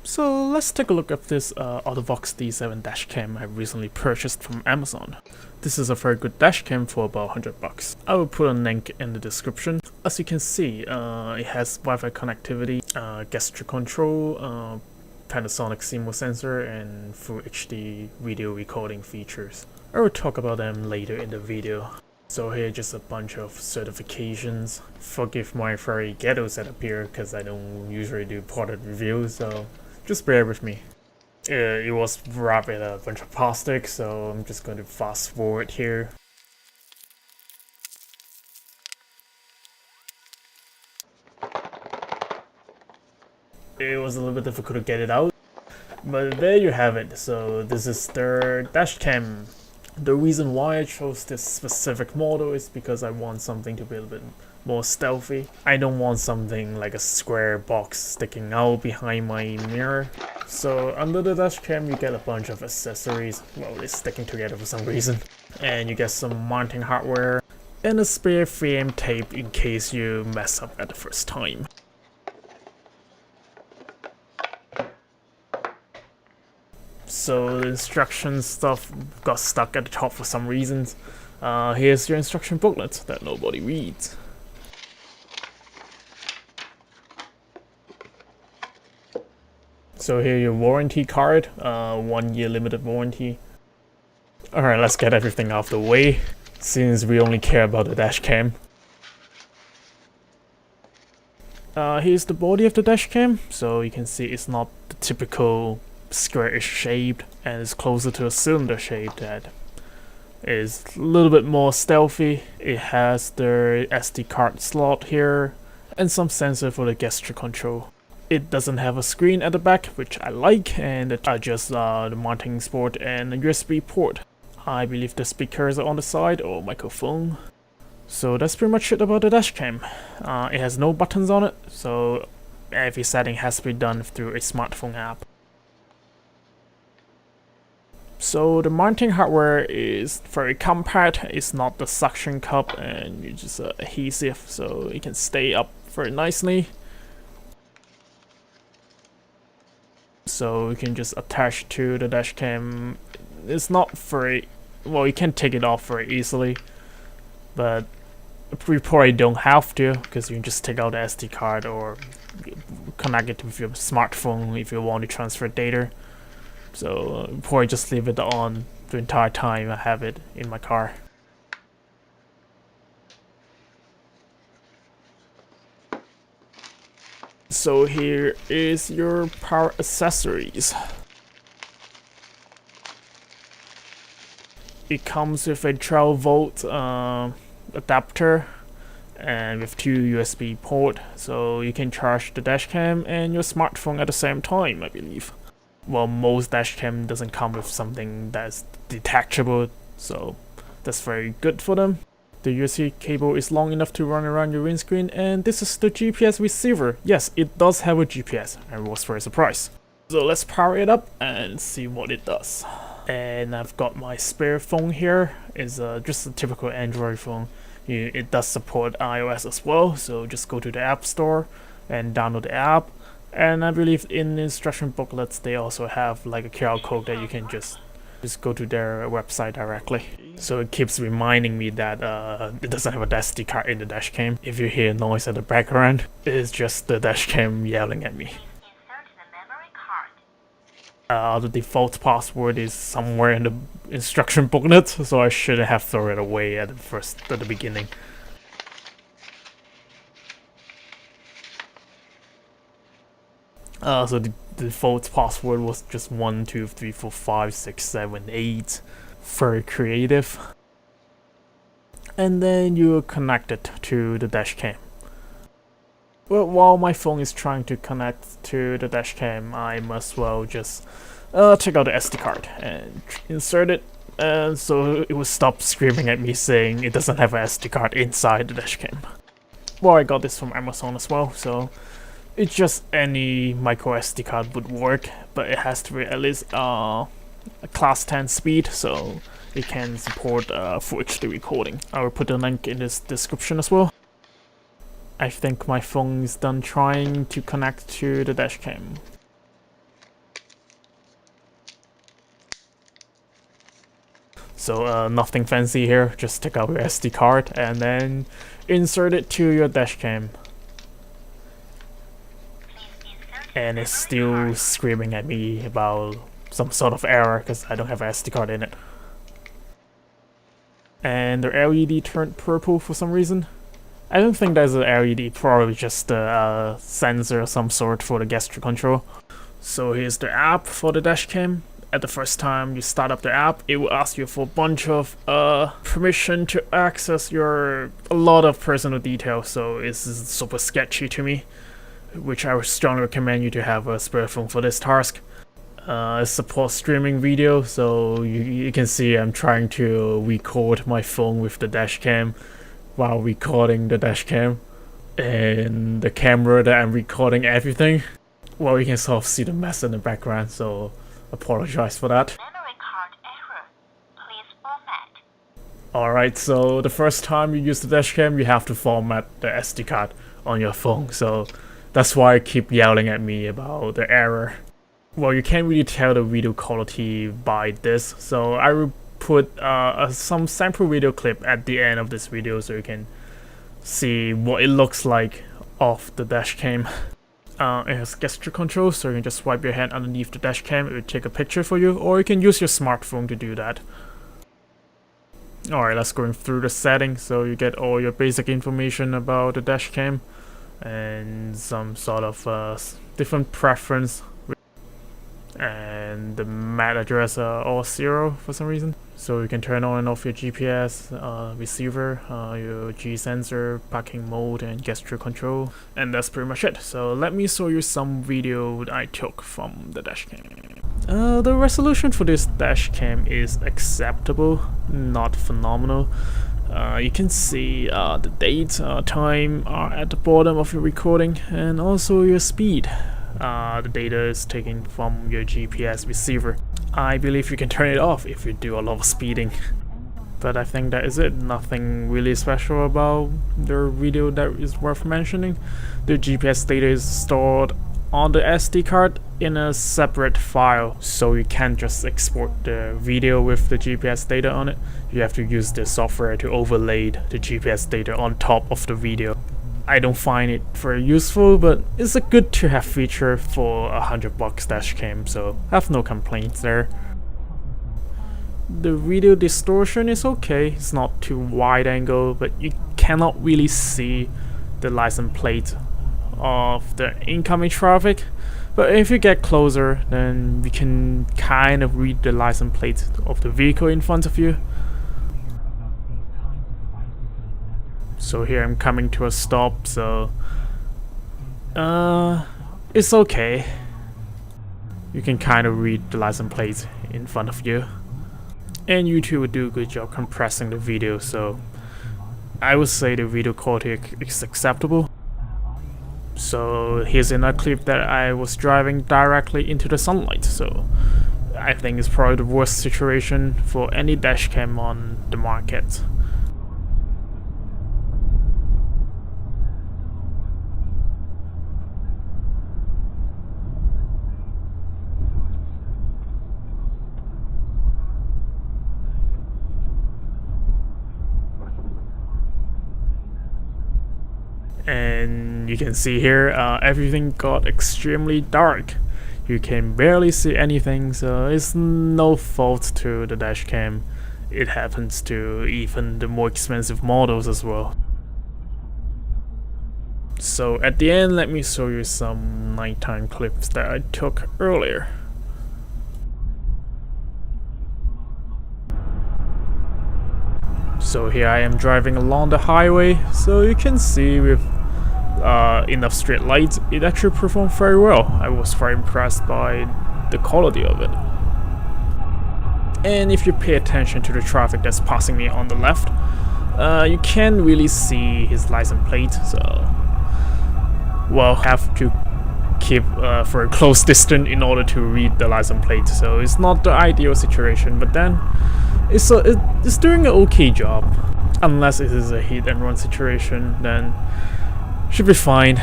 So let's take a look at this AUTO-VOX D7 dashcam I recently purchased from Amazon. This is a very good dashcam for about $100. I will put a link in the description. As you can see, it has Wi-Fi connectivity, gesture control, Panasonic CMOS sensor, and Full HD video recording features. I will talk about them later in the video. So here just a bunch of certifications. Forgive my very ghetto setup here because I don't usually do product reviews, so just bear with me. It was wrapped in a bunch of plastic, so I'm just going to fast forward here. It was a little bit difficult to get it out, but there you have it. So this is the dashcam. The reason why I chose this specific model is because I want something to be a little bit more stealthy. I don't want something like a square box sticking out behind my mirror. So under the dashcam you get a bunch of accessories. Well, it's sticking together for some reason. And you get some mounting hardware and a spare 3M tape in case you mess up at the first time. So the instruction stuff got stuck at the top for some reasons. Here's your instruction booklet that nobody reads. So here your warranty card, 1 year limited warranty. Alright, let's get everything out of the way, since we only care about the dashcam. Here's the body of the dashcam, so you can see it's not the typical squarish shaped, and it's closer to a cylinder shape that is a little bit more stealthy. It has the SD card slot here and some sensor for the gesture control. It doesn't have a screen at the back, which I like, and it adjusts the mounting port and a USB port. I believe the speakers are on the side or microphone. So that's pretty much it about the dashcam. It has no buttons on it, so every setting has to be done through a smartphone app. So the mounting hardware is very compact. It's not the suction cup, and you just adhesive, so it can stay up very nicely. So you can just attach to the dashcam. It's not very well. You can take it off very easily, but you probably don't have to, because you can just take out the SD card or connect it with your smartphone if you want to transfer data. So probably just leave it on the entire time I have it in my car. So here is your power accessories. It comes with a 12-volt adapter and with 2 USB ports, so you can charge the dashcam and your smartphone at the same time, I believe. Well, most dashcam doesn't come with something that's detachable, so that's very good for them. The USB cable is long enough to run around your windscreen, and this is the GPS receiver. Yes, it does have a GPS. I was very surprised. So let's power it up and see what it does. And I've got my spare phone here. It's just a typical Android phone. It does support iOS as well, so just go to the App Store and download the app. And I believe in the instruction booklets they also have like a QR code that you can just go to their website directly. So it keeps reminding me that it doesn't have a SD card in the dashcam. If you hear noise at the background, it's just the dashcam yelling at me. The default password is somewhere in the instruction booklet, so I shouldn't have thrown it away at the beginning. So the default password was just 1, 2, 3, 4, 5, 6, 7, 8. Very creative. And then you connect it to the dashcam. Well, while my phone is trying to connect to the dashcam, I must well just take out the SD card and insert it, and so it will stop screaming at me saying it doesn't have an SD card inside the dashcam. Well, I got this from Amazon as well, so it's just any micro SD card would work, but it has to be at least a class 10 speed, so it can support Full HD recording. I will put the link in this description as well. I think my phone is done trying to connect to the dashcam. So nothing fancy here, just take out your SD card and then insert it to your dashcam. And it's still screaming at me about some sort of error because I don't have an SD card in it. And the LED turned purple for some reason. I don't think there's an LED, probably just a sensor of some sort for the gesture control. So here's the app for the dashcam. At the first time you start up the app, it will ask you for a bunch of permission to access a lot of personal details, so it's super sketchy to me, which I would strongly recommend you to have a spare phone for this task. It supports streaming video, so you can see I'm trying to record my phone with the dashcam while recording the dashcam, and the camera that I'm recording everything. Well, you can sort of see the mess in the background, so apologize for that. Memory card error. Please format. Alright, so the first time you use the dashcam, you have to format the SD card on your phone, so that's why it keep yelling at me about the error. Well, you can't really tell the video quality by this, so I will put some sample video clip at the end of this video so you can see what it looks like off the dashcam. It has gesture control, so you can just swipe your hand underneath the dashcam, it will take a picture for you, or you can use your smartphone to do that. Alright, let's go through the settings, so you get all your basic information about the dashcam and some sort of different preference. And the MAC address are all 0 for some reason. So you can turn on and off your GPS, receiver, your G sensor, parking mode, and gesture control. And that's pretty much it. So let me show you some video I took from the dashcam. The resolution for this dashcam is acceptable, not phenomenal. You can see the date, time are at the bottom of your recording, and also your speed. The data is taken from your GPS receiver. I believe you can turn it off if you do a lot of speeding. But I think that is it. Nothing really special about the video that is worth mentioning. The GPS data is stored on the SD card in a separate file, so you can't just export the video with the GPS data on it. You have to use the software to overlay the GPS data on top of the video. I don't find it very useful, but it's a good to have feature for $100 dashcam, so I have no complaints there. The video distortion is okay, it's not too wide angle, but you cannot really see the license plate of the incoming traffic. But if you get closer, then you can kind of read the license plate of the vehicle in front of you. So here I'm coming to a stop, so it's okay. You can kind of read the license plate in front of you. And YouTube would do a good job compressing the video, so I would say the video quality is acceptable. So here's another clip that I was driving directly into the sunlight, so I think it's probably the worst situation for any dashcam on the market. And you can see here everything got extremely dark. You can barely see anything, so it's no fault to the dashcam. It happens to even the more expensive models as well. So at the end, let me show you some nighttime clips that I took earlier. So here I am driving along the highway, so you can see with enough street lights, it actually performed very well. I was very impressed by the quality of it. And if you pay attention to the traffic that's passing me on the left, you can't really see his license plate, so well, have to keep for a close distance in order to read the license plate. So it's not the ideal situation, but then it's doing an okay job. Unless it is a hit and run situation, then should be fine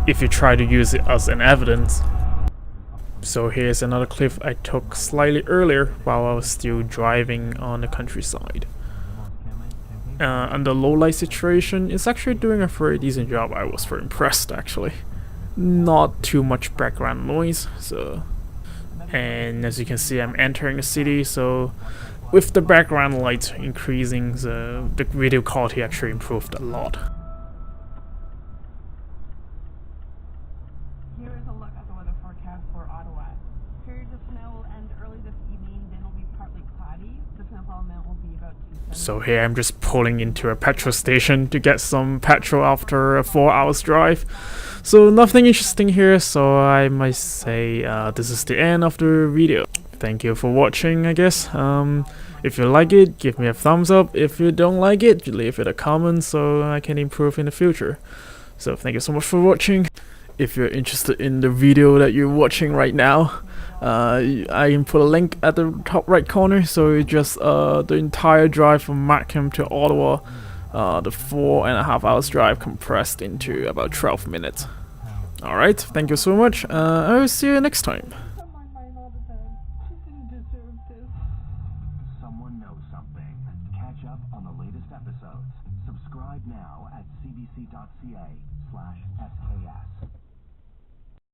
if you try to use it as an evidence. So here's another clip I took slightly earlier while I was still driving on the countryside. Under low light situation, it's actually doing a very decent job. I was very impressed actually. Not too much background noise, so. And as you can see, I'm entering the city, so with the background light increasing, the video quality actually improved a lot. Here is a look at the weather forecast for Ottawa. Periods of snow will end early this evening, then it will be partly cloudy. The snowfall amount will be about 2 centimeters. So here I'm just pulling into a petrol station to get some petrol after a 4 hours drive. So nothing interesting here, so I might say this is the end of the video. Thank you for watching, I guess. If you like it, give me a thumbs up. If you don't like it, leave it a comment so I can improve in the future. So thank you so much for watching. If you're interested in the video that you're watching right now, I can put a link at the top right corner. So it's just the entire drive from Markham to Ottawa, the 4.5 hours drive compressed into about 12 minutes. Alright, thank you so much. I will see you next time. On my mind all the time. She didn't deserve this. Someone knows something. Catch up on the latest episodes. Subscribe now at cbc.ca/sks.